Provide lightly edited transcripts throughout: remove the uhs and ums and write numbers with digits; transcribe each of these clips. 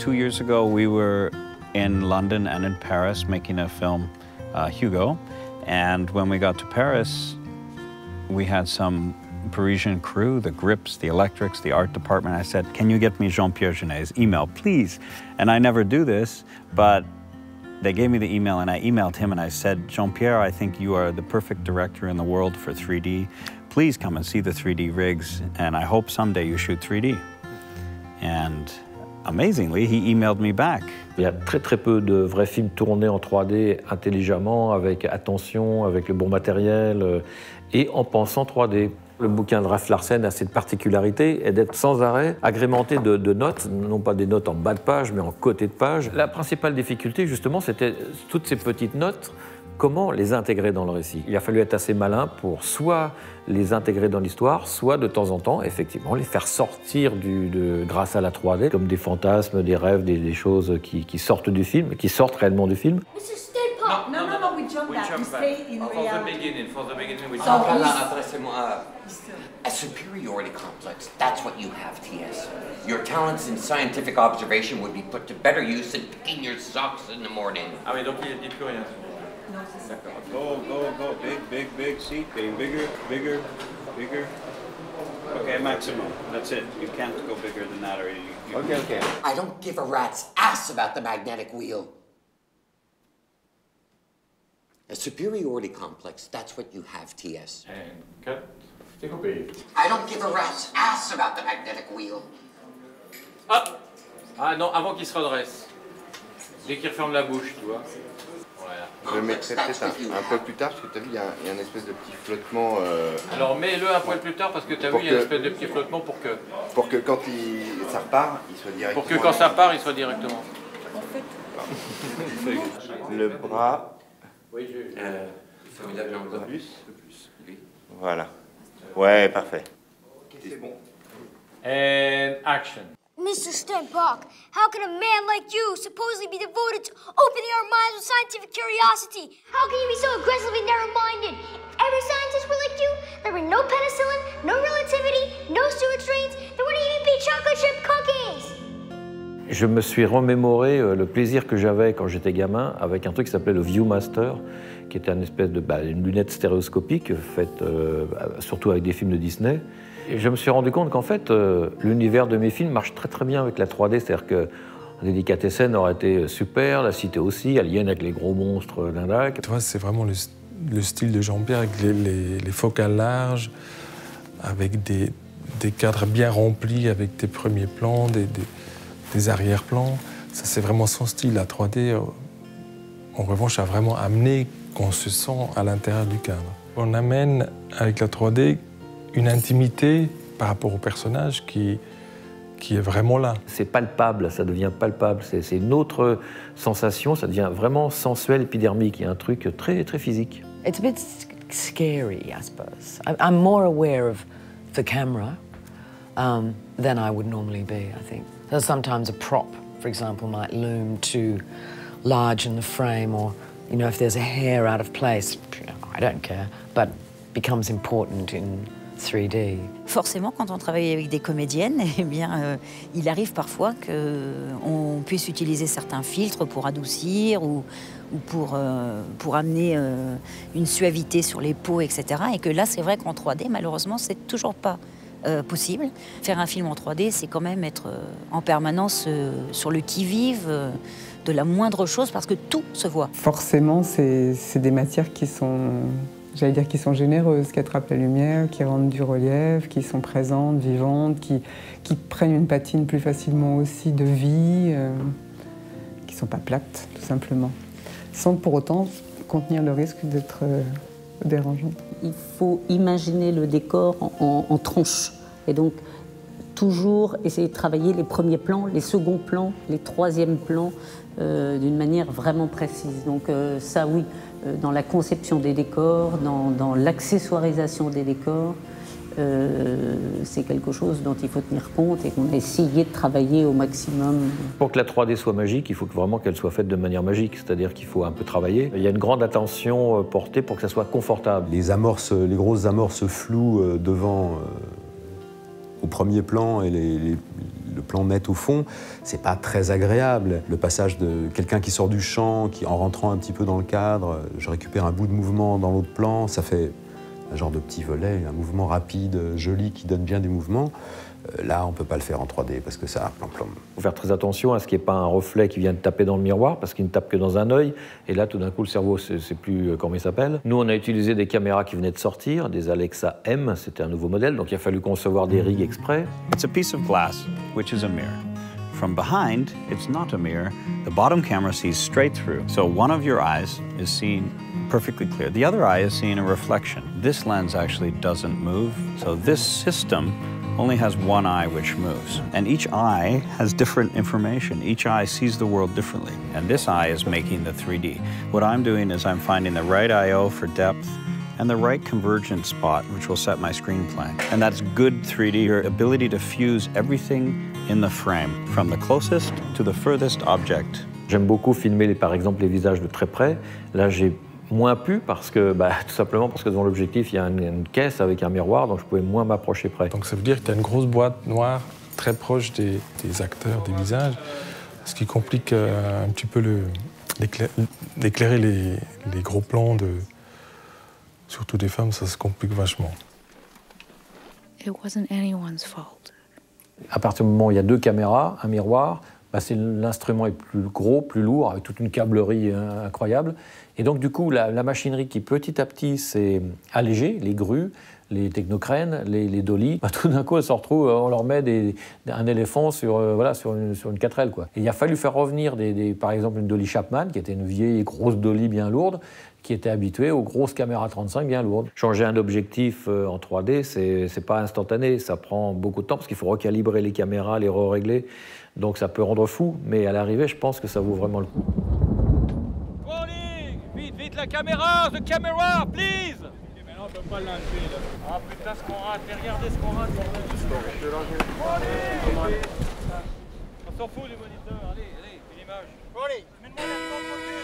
2 years ago, we were in London and in Paris making a film, Hugo. And when we got to Paris, we had some Parisian crew, the grips, the electrics, the art department. I said, can you get me Jean-Pierre Jeunet's email, please? And I never do this, but they gave me the email and I emailed him and I said, Jean-Pierre, I think you are the perfect director in the world for 3D. Please come and see the 3D rigs and I hope someday you shoot 3D. And amazingly, he emailed me back. Il y a très peu de vrais films tournés en 3D intelligemment, avec attention, avec le bon matériel et en pensant 3D. Le bouquin de Ralph Larsen a cette particularité d'être sans arrêt agrémenté de notes, non pas des notes en bas de page, mais en côté de page. La principale difficulté, justement, c'était toutes ces petites notes, comment les intégrer dans le récit. Il a fallu être assez malin pour soit les intégrer dans l'histoire, soit de temps en temps, effectivement, les faire sortir grâce à la 3D, comme des fantasmes, des rêves, des choses qui sortent du film, qui sortent réellement du film. No, we jump back. We stay in reality. For the beginning, we So jump back. A superiority complex, that's what you have, T.S. Your talents in scientific observation would be put to better use than picking your socks in the morning. Ah oui, donc il dit plus rien. No, c'est ça. Go, go, go. Big seat. Getting bigger. Okay, maximum. That's it. You can't go bigger than that or you Okay. I don't give a rat's ass about the magnetic wheel. A superiority complex, that's what you have, T.S. And cut. C'est coupé. I don't give a rat's ass about the magnetic wheel. Ah non, avant qu'il se redresse. Dès qu'il referme la bouche, tu vois. Voilà. Je le mettrai peut-être un peu plus tard, parce que tu as vu, il y a un espèce de petit flottement. Alors mets-le un poil plus tard, parce que tu as vu, il y a une espèce de petit flottement pour que... Pour que quand ça repart, il soit directement... Pour que quand ça part, il soit directement. Le bras... Oui, Formidable angle. Plus. Voilà. Ouais, parfait. C'est bon. And action. Mr. Stenbach, how can a man like you supposedly be devoted to opening our minds with scientific curiosity? How can you be so aggressively narrow-minded? If every scientist were like you, there would be no penicillin, no relativity, no sewer drains, there wouldn't even be chocolate chip cookies! Je me suis remémoré le plaisir que j'avais quand j'étais gamin avec un truc qui s'appelait le Viewmaster, qui était une espèce de une lunette stéréoscopique faite surtout avec des films de Disney. Et je me suis rendu compte qu'en fait, l'univers de mes films marche très bien avec la 3D, c'est-à-dire que Délicatessen aurait été super, La Cité aussi, Alien avec les gros monstres d'un lac. Tu vois, c'est vraiment le style de Jean-Pierre avec les focales larges, avec des cadres bien remplis, avec des premiers plans, des arrière-plans. Ça, c'est vraiment son style. La 3D, en revanche, a vraiment amené qu'on se sent à l'intérieur du cadre. On amène, avec la 3D, une intimité par rapport au personnage qui est vraiment là. C'est palpable, ça devient palpable. C'est une autre sensation, ça devient vraiment sensuel, épidermique. Il y a un truc très physique. It's a bit scary, I suppose. I'm more aware of the camera than I would normally be, I think. So sometimes a prop, for example, might loom too large in the frame, or, you know, if there's a hair out of place, I don't care, but becomes important in 3D. Forcément, quand on travaille avec des comédiennes, eh bien, il arrive parfois qu'on puisse utiliser certains filtres pour adoucir ou pour amener une suavité sur les peaux, etc. Et que là, c'est vrai qu'en 3D, malheureusement, c'est toujours pas possible. Faire un film en 3D, c'est quand même être en permanence sur le qui-vive de la moindre chose, parce que tout se voit. Forcément, c'est des matières qui sont, j'allais dire, qui sont généreuses, qui attrapent la lumière, qui rendent du relief, qui sont présentes, vivantes, qui prennent une patine plus facilement aussi de vie, qui ne sont pas plates, tout simplement, sans pour autant contenir le risque d'être dérangeant. Il faut imaginer le décor en tranches, et donc toujours essayer de travailler les premiers plans, les seconds plans, les troisièmes plans d'une manière vraiment précise. Donc ça, oui, dans la conception des décors, dans l'accessoirisation des décors, c'est quelque chose dont il faut tenir compte et qu'on a essayé de travailler au maximum. Pour que la 3D soit magique, il faut vraiment qu'elle soit faite de manière magique, c'est-à-dire qu'il faut un peu travailler. Il y a une grande attention portée pour que ça soit confortable. Les grosses amorces floues devant au premier plan et le plan net au fond, c'est pas très agréable. Le passage de quelqu'un qui sort du champ, qui en rentrant un petit peu dans le cadre, je récupère un bout de mouvement dans l'autre plan, ça fait un genre de petit volet, un mouvement rapide, joli, qui donne bien du mouvement. Là, on ne peut pas le faire en 3D parce que ça plan-plan. Il faut faire très attention à ce qu'il n'y ait pas un reflet qui vient de taper dans le miroir parce qu'il ne tape que dans un œil. Et là, tout d'un coup, le cerveau, c'est plus comment il s'appelle. Nous, on a utilisé des caméras qui venaient de sortir, des Alexa M, c'était un nouveau modèle, donc il a fallu concevoir des rigs exprès. It's a piece of glass, which is a mirror. From behind, it's not a mirror. The bottom camera sees straight through. So one of your eyes is seen perfectly clear. The other eye is seeing a reflection. This lens actually doesn't move. So this system only has one eye which moves. And each eye has different information. Each eye sees the world differently. And this eye is making the 3D. What I'm doing is I'm finding the right I/O for depth and the right convergence spot, which will set my screenplay. And that's good 3D, your ability to fuse everything in the frame, from the closest to the furthest object. J'aime beaucoup filmer, par exemple, les visages de très près. Là, j'ai moins pu parce que, tout simplement parce que devant l'objectif, il y a une caisse avec un miroir, donc je pouvais moins m'approcher près. Donc ça veut dire que tu as une grosse boîte noire très proche des acteurs, des visages, ce qui complique un petit peu d'éclairer les gros plans, surtout des femmes, ça se complique vachement. It wasn't anyone's fault. À partir du moment où il y a 2 caméras, un miroir, l'instrument est plus gros, plus lourd, avec toute une câblerie incroyable. Et donc, du coup, la machinerie qui, petit à petit, s'est allégée, les grues, les technocrènes, les dollies, tout d'un coup, elles se retrouvent, on leur met un éléphant sur une 4L, quoi. Et il a fallu faire revenir, par exemple, une dolly Chapman, qui était une vieille grosse dolly bien lourde, qui était habituée aux grosses caméras 35 bien lourdes. Changer un objectif en 3D, c'est pas instantané, ça prend beaucoup de temps, parce qu'il faut recalibrer les caméras, les re-régler. Donc ça peut rendre fou, mais à l'arrivée, je pense que ça vaut vraiment le coup. Rolling! Vite, vite la caméra! The camera, please! Et maintenant, on peut pas l'enlever, là. Ah putain, ce qu'on rate, mais regardez ce qu'on rate. Rolling! On s'en fout du moniteur, allez, une image. Rolling! Mets-moi la focus!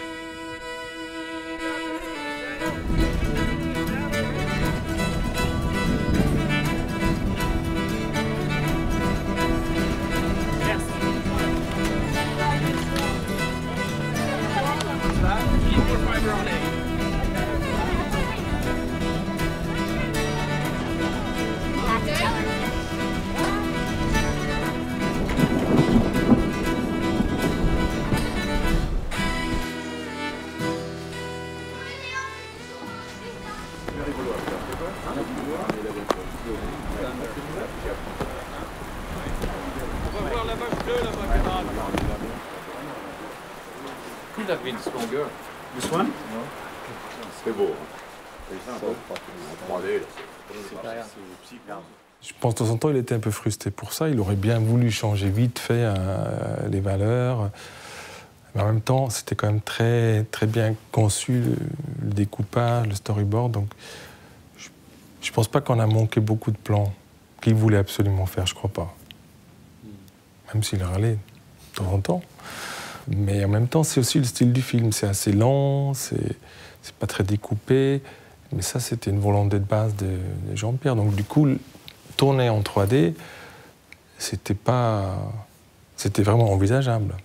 On va voir la vache bleue là-bas, camarade. Could have been stronger. This one? C'est beau. Je pense de temps en temps, il était un peu frustré pour ça. Il aurait bien voulu changer vite fait les valeurs. Mais en même temps, c'était quand même très, très bien conçu, le découpage, le storyboard. Donc, je ne pense pas qu'on a manqué beaucoup de plans qu'il voulait absolument faire, je ne crois pas. Même s'il râlait de temps en temps. Mais en même temps, c'est aussi le style du film. C'est assez lent, c'est pas très découpé. Mais ça, c'était une volonté de base de Jean-Pierre. Donc du coup, tourner en 3D, c'était vraiment envisageable.